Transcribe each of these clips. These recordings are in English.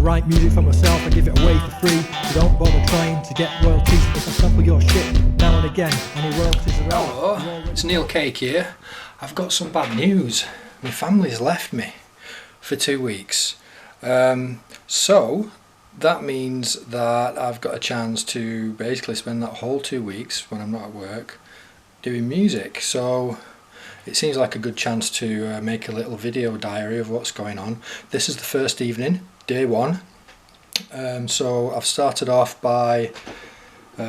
write music for myself, I give it away for free. So don't bother trying to get royalties if I sample your shit now and again. Any royalties are out. Hello, it's Neil Cake here. I've got some bad news. My family's left me for 2 weeks. So that means that I've got a chance to basically spend that whole 2 weeks when I'm not at work doing music. So it seems like a good chance to make a little video diary of what's going on. This is the first evening, day one. So I've started off by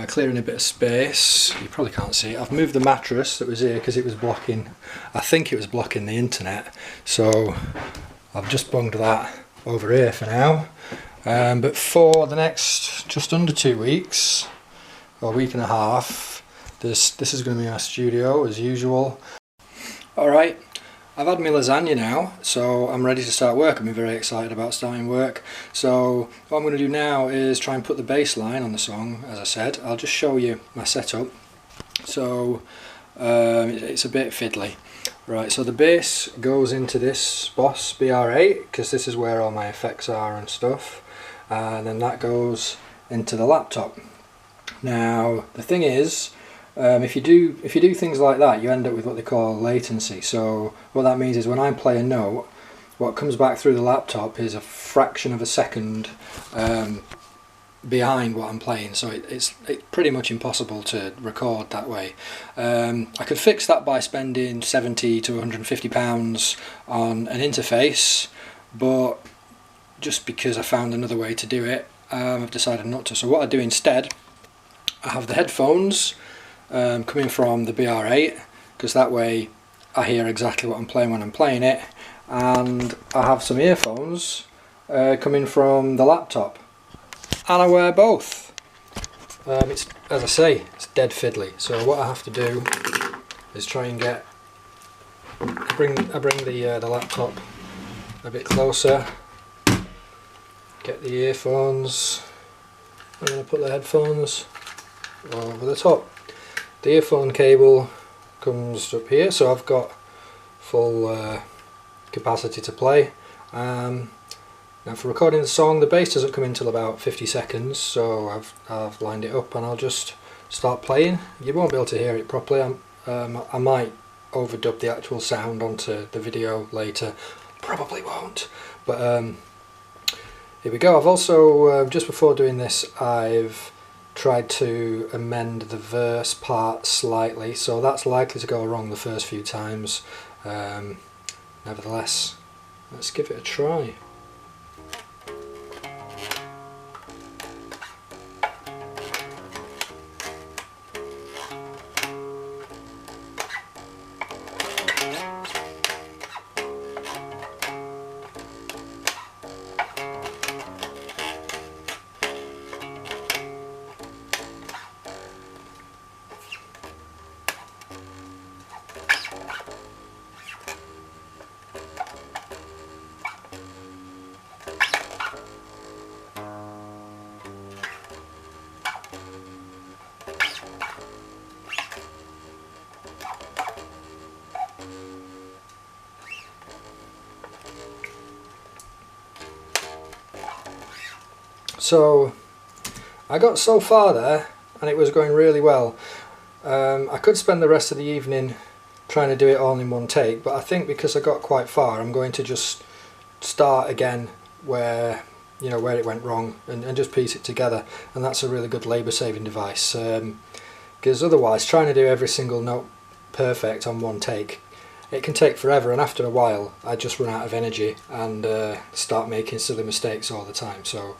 clearing a bit of space. You probably can't see it. I've moved the mattress that was here because it was blocking, I think it was blocking the internet. So I've just bunged that over here for now. But for the next just under 2 weeks, or a week and a half, this is going to be my studio as usual. Alright, I've had my lasagna now, so I'm ready to start work. I'm very excited about starting work. So what I'm going to do now is try and put the bass line on the song, as I said. I'll just show you my setup. So it's a bit fiddly. Right, so the bass goes into this Boss BR8, because this is where all my effects are and stuff. And then that goes into the laptop. Now, the thing is, if you do things like that, you end up with what they call latency. So what that means is when I play a note, what comes back through the laptop is a fraction of a second behind what I'm playing. So it's pretty much impossible to record that way. I could fix that by spending £70 to £150 on an interface, but just because I found another way to do it, I've decided not to. So what I do instead, I have the headphones coming from the BR8, because that way I hear exactly what I'm playing when I'm playing it, and I have some earphones coming from the laptop, and I wear both. It's, as I say, it's dead fiddly, so what I have to do is try and I bring the laptop a bit closer, get the earphones, I'm going to put the headphones over the top. The earphone cable comes up here, so I've got full capacity to play. Now for recording the song, the bass doesn't come in until about 50 seconds, so I've lined it up and I'll just start playing. You won't be able to hear it properly. I might overdub the actual sound onto the video later, probably won't, but here we go. I've also, just before doing this, I've tried to amend the verse part slightly, so that's likely to go wrong the first few times. Nevertheless, let's give it a try. So I got so far there and it was going really well. I could spend the rest of the evening trying to do it all in one take, but I think because I got quite far, I'm going to just start again where it went wrong and just piece it together, and that's a really good labour saving device, because otherwise trying to do every single note perfect on one take, it can take forever, and after a while I just run out of energy and start making silly mistakes all the time. So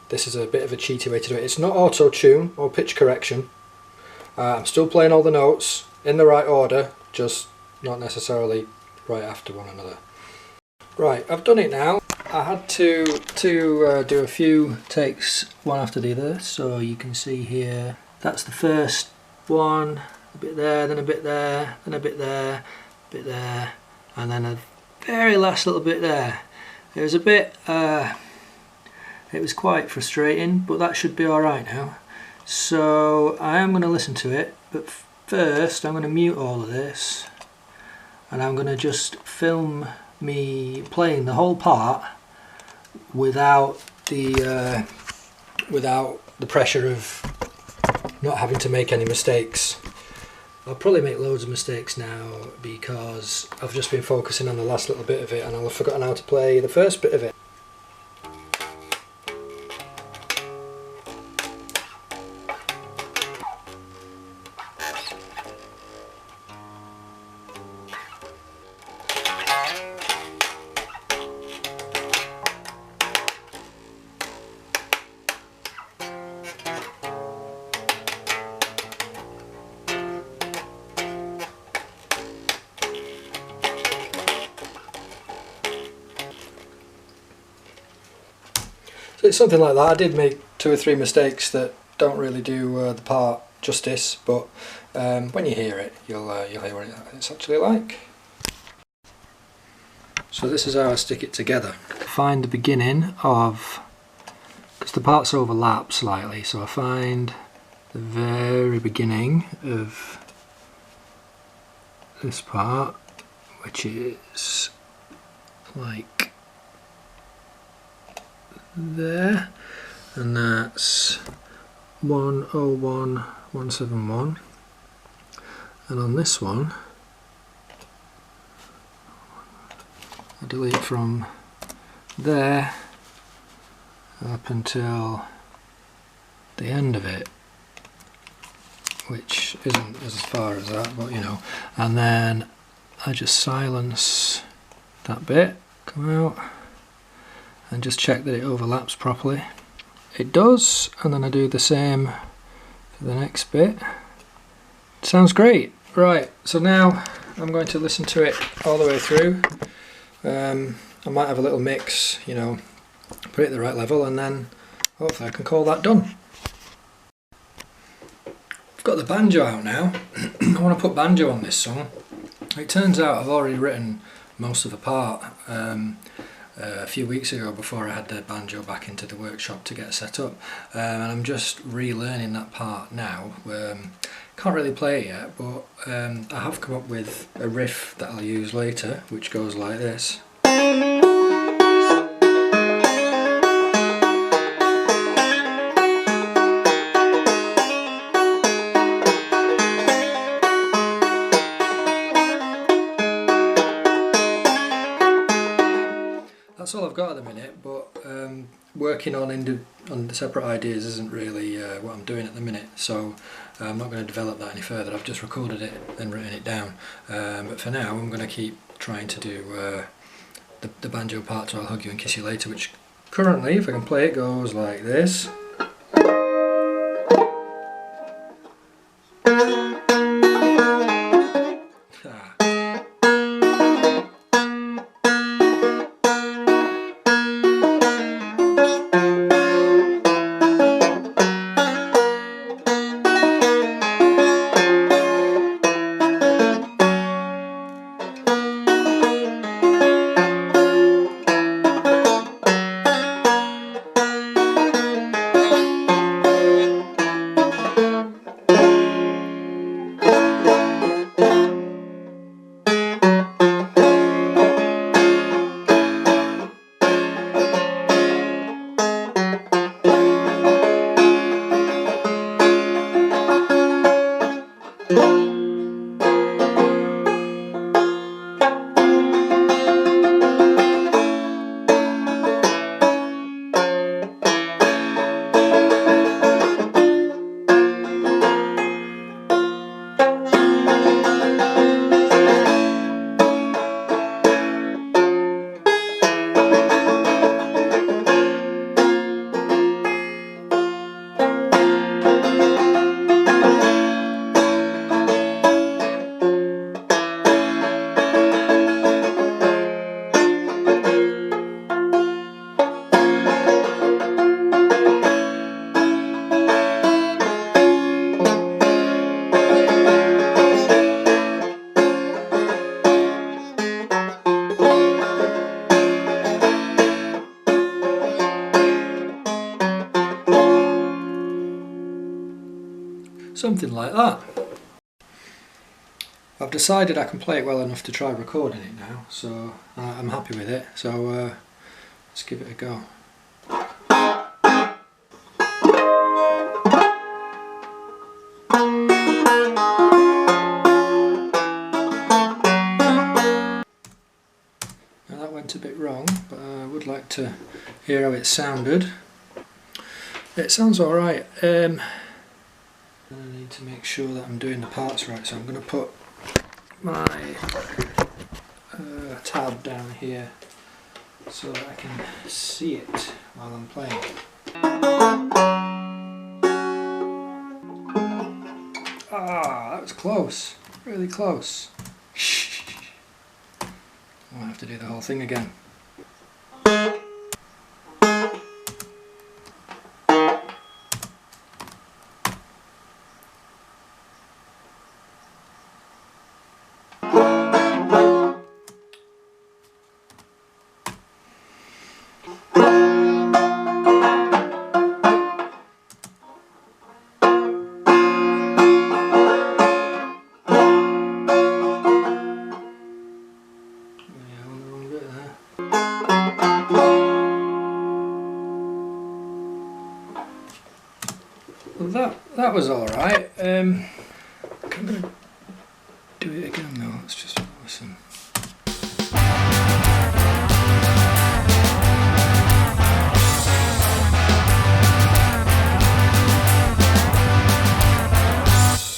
this is a bit of a cheaty way to do it. It's not auto-tune or pitch correction. I'm still playing all the notes in the right order, just not necessarily right after one another. Right, I've done it now. I had to do a few takes one after the other, so you can see here, that's the first one, a bit there, then a bit there, then a bit there, a bit there, and then a very last little bit there. It was a bit, it was quite frustrating, but that should be alright now. So I am going to listen to it, but first I'm going to mute all of this, and I'm going to just film me playing the whole part without without the pressure of not having to make any mistakes. I'll probably make loads of mistakes now because I've just been focusing on the last little bit of it and I'll have forgotten how to play the first bit of it. So it's something like that. I did make 2 or 3 mistakes that don't really do the part justice, but when you hear it, you'll hear what it's actually like. So this is how I stick it together. Find the beginning of, because the parts overlap slightly, so I find the very beginning of this part, which is like there, and that's 101171, and on this one I delete from there up until the end of it, which isn't as far as that, but you know, and then I just silence that bit, come out and just check that it overlaps properly. It does, and then I do the same for the next bit. Sounds great. Right, so now I'm going to listen to it all the way through. I might have a little mix, you know, put it at the right level, and then hopefully I can call that done. I've got the banjo out now. I want to put banjo on this song. It turns out I've already written most of the part a few weeks ago before I had the banjo back into the workshop to get set up, and I'm just relearning that part now. Can't really play it yet, but I have come up with a riff that I'll use later, which goes like this. That's all I've got at the minute, but working on the separate ideas isn't really what I'm doing at the minute, so I'm not going to develop that any further. I've just recorded it and written it down, but for now I'm going to keep trying to do the banjo part to I'll Hug You and Kiss You Later, which currently, if I can play it, goes like this. Something like that. I've decided I can play it well enough to try recording it now, so I'm happy with it, so let's give it a go. to hear how it sounded. It sounds alright. I need to make sure that I'm doing the parts right, so I'm going to put my tab down here so that I can see it while I'm playing. Ah, that was close, really close. I'll have to do the whole thing again. Well, that was all right. I'm gonna do it again now. Let's just.